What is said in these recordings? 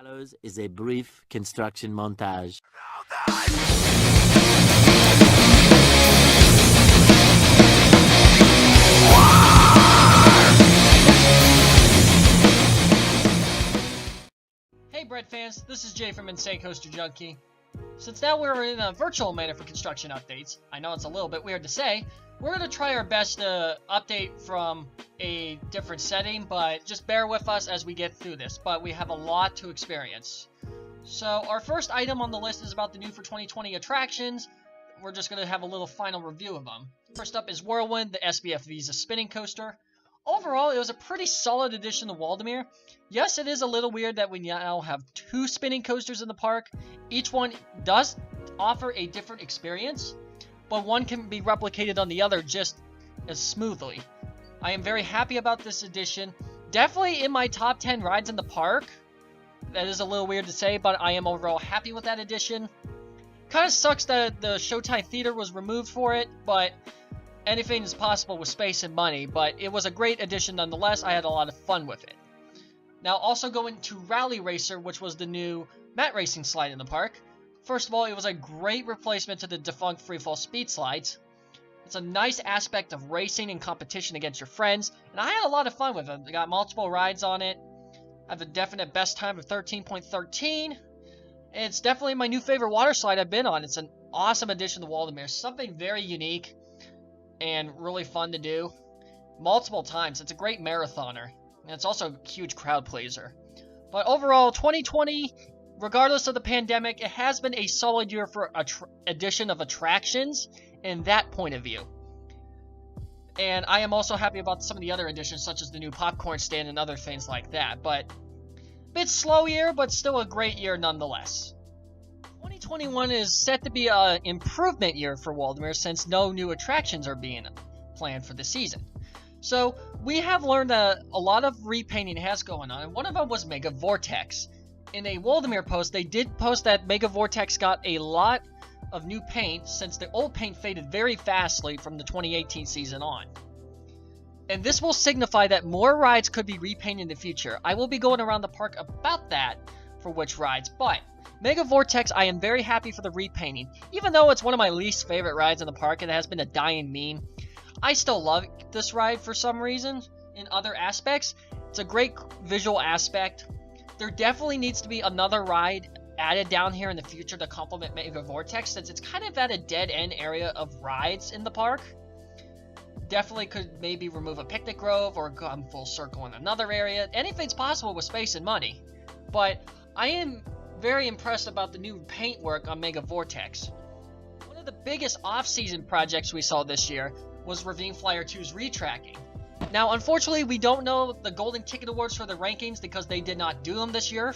follows is a brief construction montage. Hey Bread fans, this is Jay from Insane Coaster Junkie. Since now we're in a virtual manner for construction updates, I know it's a little bit weird to say, we're going to try our best to update from a different setting, but just bear with us as we get through this, but we have a lot to experience. So our first item on the list is about the new for 2020 attractions. We're just going to have a little final review of them. First up is Whirlwind, the SBF Visa spinning coaster. Overall, it was a pretty solid addition to Waldameer. Yes, it is a little weird that we now have two spinning coasters in the park. Each one does offer a different experience, but one can be replicated on the other just as smoothly. I am very happy about this addition. Definitely in my top 10 rides in the park. That is a little weird to say, but I am overall happy with that addition. Kind of sucks that the Showtime Theater was removed for it, but anything is possible with space and money, but it was a great addition nonetheless. I had a lot of fun with it. Now also going to Rally Racer, which was the new mat racing slide in the park. First of all, it was a great replacement to the defunct freefall speed slides. It's a nice aspect of racing and competition against your friends, and I had a lot of fun with it. I got multiple rides on it. I have a definite best time of 13.13. It's definitely my new favorite water slide I've been on. It's an awesome addition to Waldameer. Something very unique and really fun to do multiple times. It's a great marathoner, and it's also a huge crowd pleaser. But overall, 2020, regardless of the pandemic, it has been a solid year for addition of attractions in that point of view. And I am also happy about some of the other additions, such as the new popcorn stand and other things like that. But a bit slow year, but still a great year nonetheless. 2021 is set to be an improvement year for Waldameer since no new attractions are being planned for the season. So we have learned that a lot of repainting has going on, and one of them was Mega Vortex. In a Waldameer post, they did post that Mega Vortex got a lot of new paint since the old paint faded very fastly from the 2018 season on. And this will signify that more rides could be repainted in the future. I will be going around the park about that for which rides, but Mega Vortex, I am very happy for the repainting. Even though it's one of my least favorite rides in the park and it has been a dying meme, I still love this ride for some reason in other aspects. It's a great visual aspect. There definitely needs to be another ride added down here in the future to complement Mega Vortex, since it's kind of at a dead end area of rides in the park. Definitely could maybe remove a picnic grove or come full circle in another area. Anything's possible with space and money. But I am very impressed about the new paint work on Mega Vortex. One of the biggest off-season projects we saw this year was Ravine Flyer 2's retracking. Now, unfortunately, we don't know the Golden Ticket Awards for the rankings because they did not do them this year.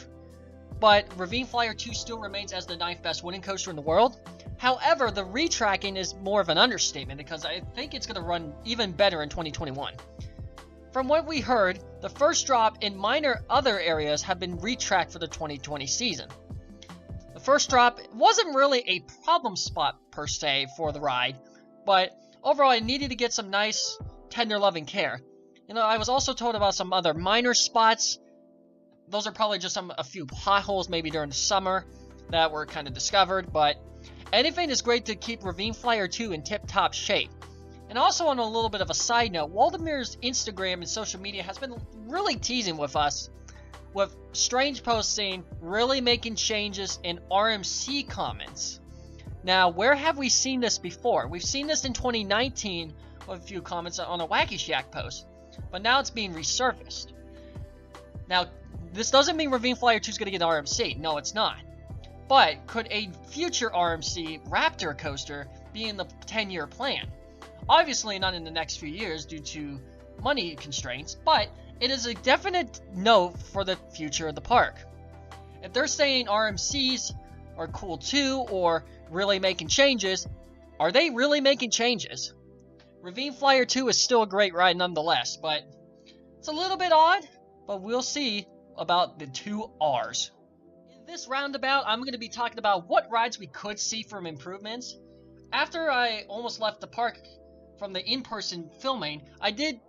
But Ravine Flyer 2 still remains as the 9th best winning coaster in the world. However, the retracking is more of an understatement because I think it's going to run even better in 2021. From what we heard, the first drop in minor other areas have been retracked for the 2020 season. The first drop wasn't really a problem spot per se for the ride, but overall it needed to get some nice, tender loving care. You know, I was also told about some other minor spots. Those are probably just a few potholes maybe during the summer that were kind of discovered, but anything is great to keep Ravine Flyer 2 in tip-top shape. And also on a little bit of a side note, Waldameer's Instagram and social media has been really teasing with us with strange posts saying really making changes in RMC comments. Now, where have we seen this before? We've seen this in 2019 with a few comments on a Wacky Shack post, but now it's being resurfaced. Now, this doesn't mean Ravine Flyer 2 is going to get an RMC. No, it's not. But could a future RMC Raptor coaster be in the 10-year plan? Obviously not in the next few years due to money constraints, but it is a definite note for the future of the park. If they're saying RMCs are cool too, or really making changes, are they really making changes? Ravine Flyer 2 is still a great ride nonetheless, but it's a little bit odd, but we'll see about the two R's. In this roundabout, I'm going to be talking about what rides we could see from improvements. After I almost left the park from the in-person filming, I did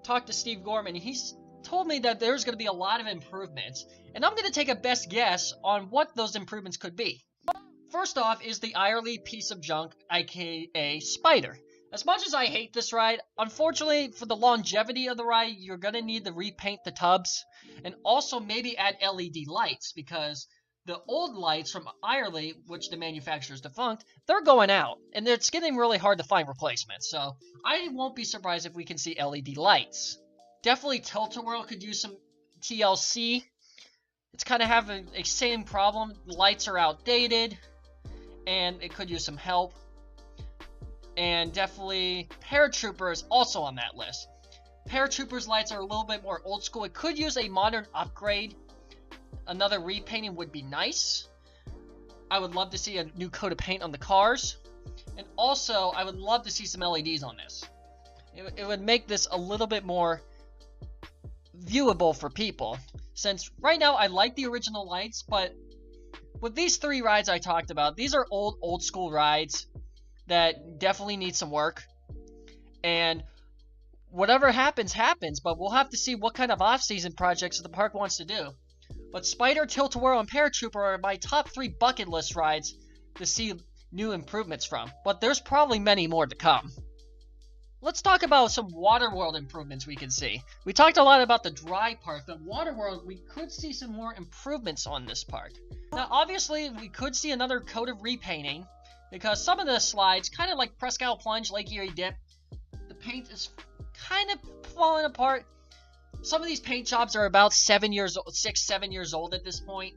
talk to Steve Gorman. He told me that there's going to be a lot of improvements, and I'm going to take a best guess on what those improvements could be. First off is the Irely piece of junk, aka Spider. As much as I hate this ride, unfortunately for the longevity of the ride, you're going to need to repaint the tubs, and also maybe add LED lights, because the old lights from Irely, which the manufacturer's defunct, they're going out, and it's getting really hard to find replacements, so I won't be surprised if we can see LED lights. Definitely Tilt-A-Whirl could use some TLC. It's kind of having a same problem. The lights are outdated, and it could use some help. And definitely Paratrooper is also on that list. Paratrooper's lights are a little bit more old school. It could use a modern upgrade. Another repainting would be nice. I would love to see a new coat of paint on the cars. And also, I would love to see some LEDs on this. It would make this a little bit more viewable for people. Since right now I like the original lights, but with these 3 rides I talked about, these are old school rides that definitely need some work. And whatever happens, happens, but we'll have to see what kind of off-season projects the park wants to do. But Spider, Tilt-A-Whirl, and Paratrooper are my top 3 bucket list rides to see new improvements from. But there's probably many more to come. Let's talk about some Waterworld improvements we can see. We talked a lot about the dry park, but Waterworld, we could see some more improvements on this park. Now, obviously, we could see another coat of repainting, because some of the slides, kind of like Presque Isle Plunge, Lake Erie Dip, the paint is kind of falling apart. Some of these paint jobs are about 7 years old, 6, 7 years old at this point.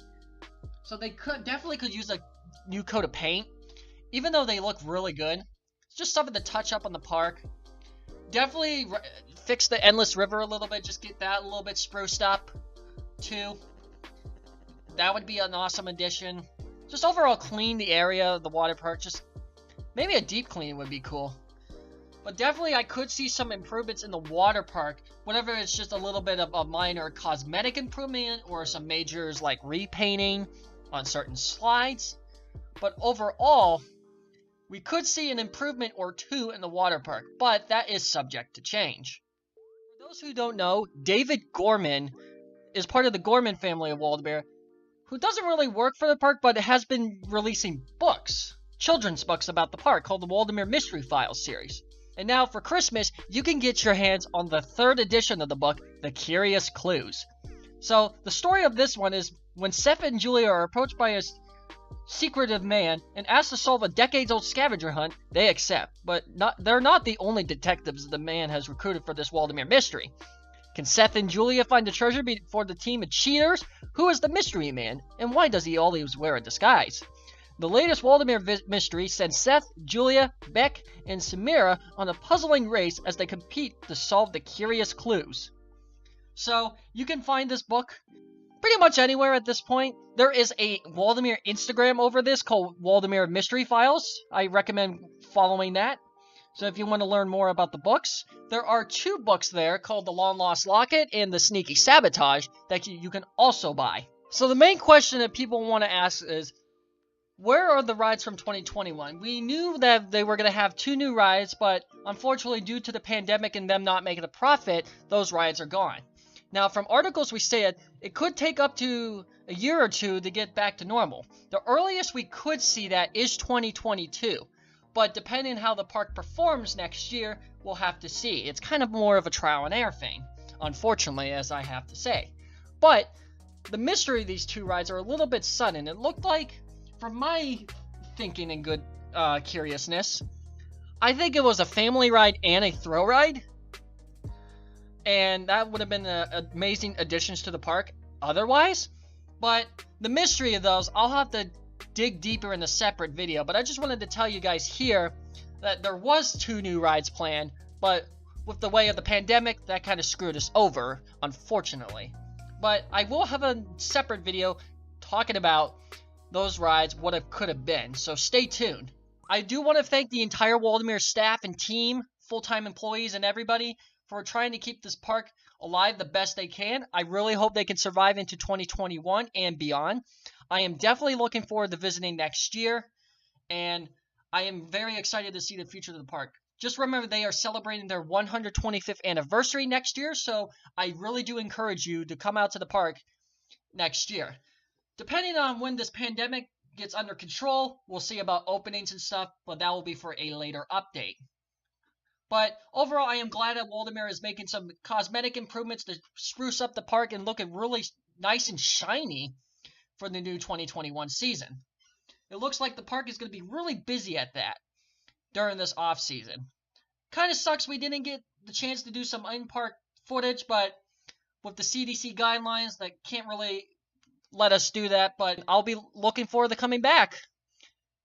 So they definitely could use a new coat of paint, even though they look really good. It's just something to touch up on the park. Definitely fix the Endless River a little bit, just get that a little bit spruced up, too. That would be an awesome addition. Just overall clean the area of the water park. Just maybe a deep clean would be cool. But definitely I could see some improvements in the water park. Whatever it's just a little bit of a minor cosmetic improvement or some majors like repainting on certain slides. But overall, we could see an improvement or 2 in the water park. But that is subject to change. For those who don't know, David Gorman is part of the Gorman family of Waldameer, who doesn't really work for the park, but has been releasing books, children's books about the park, called the Waldameer Mystery Files series. And now for Christmas, you can get your hands on the 3rd edition of the book, The Curious Clues. So, the story of this one is when Seth and Julia are approached by a secretive man and asked to solve a decades-old scavenger hunt, they accept. But they're not the only detectives the man has recruited for this Waldameer mystery. Can Seth and Julia find the treasure before the team of cheaters? Who is the mystery man, and why does he always wear a disguise? The latest Waldameer mystery sends Seth, Julia, Beck, and Samira on a puzzling race as they compete to solve the curious clues. So, you can find this book pretty much anywhere at this point. There is a Waldameer Instagram over this called Waldameer Mystery Files. I recommend following that. So if you want to learn more about the books, there are 2 books there called The Long Lost Locket and The Sneaky Sabotage that you can also buy. So the main question that people want to ask is, where are the rides from 2021? We knew that they were going to have 2 new rides, but unfortunately due to the pandemic and them not making a profit, those rides are gone. Now, from articles we said, it could take up to a year or 2 to get back to normal. The earliest we could see that is 2022. But depending on how the park performs next year, we'll have to see. It's kind of more of a trial and error thing, unfortunately, as I have to say. But the mystery of these 2 rides are a little bit sudden. It looked like, from my thinking and good curiousness, I think it was a family ride and a thrill ride. And that would have been amazing additions to the park otherwise. But the mystery of those, I'll have to dig deeper in a separate video. But I just wanted to tell you guys here that there was 2 new rides planned. But with the way of the pandemic, that kind of screwed us over, unfortunately. But I will have a separate video talking about those rides, what it could have been, so stay tuned. I do want to thank the entire Waldameer staff and team, full-time employees and everybody, for trying to keep this park alive the best they can. I really hope they can survive into 2021 and beyond. I am definitely looking forward to visiting next year, and I am very excited to see the future of the park. Just remember they are celebrating their 125th anniversary next year, so I really do encourage you to come out to the park next year. Depending on when this pandemic gets under control, we'll see about openings and stuff, but that will be for a later update. But overall, I am glad that Waldameer is making some cosmetic improvements to spruce up the park and look really nice and shiny for the new 2021 season. It looks like the park is going to be really busy at that during this off season. Kind of sucks we didn't get the chance to do some in-park footage, but with the CDC guidelines, that can't really let us do that. But I'll be looking forward to coming back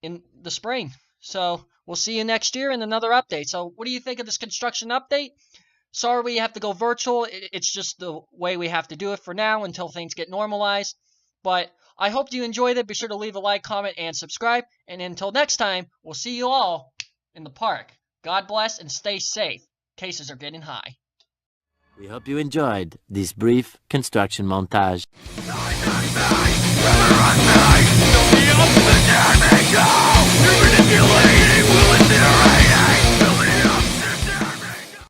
in the spring. So we'll see you next year in another update. So what do you think of this construction update? Sorry we have to go virtual. It's just the way we have to do it for now until things get normalized. But I hope you enjoyed it. Be sure to leave a like, comment, and subscribe. And until next time, we'll see you all in the park. God bless and stay safe. Cases are getting high. We hope you enjoyed this brief construction montage.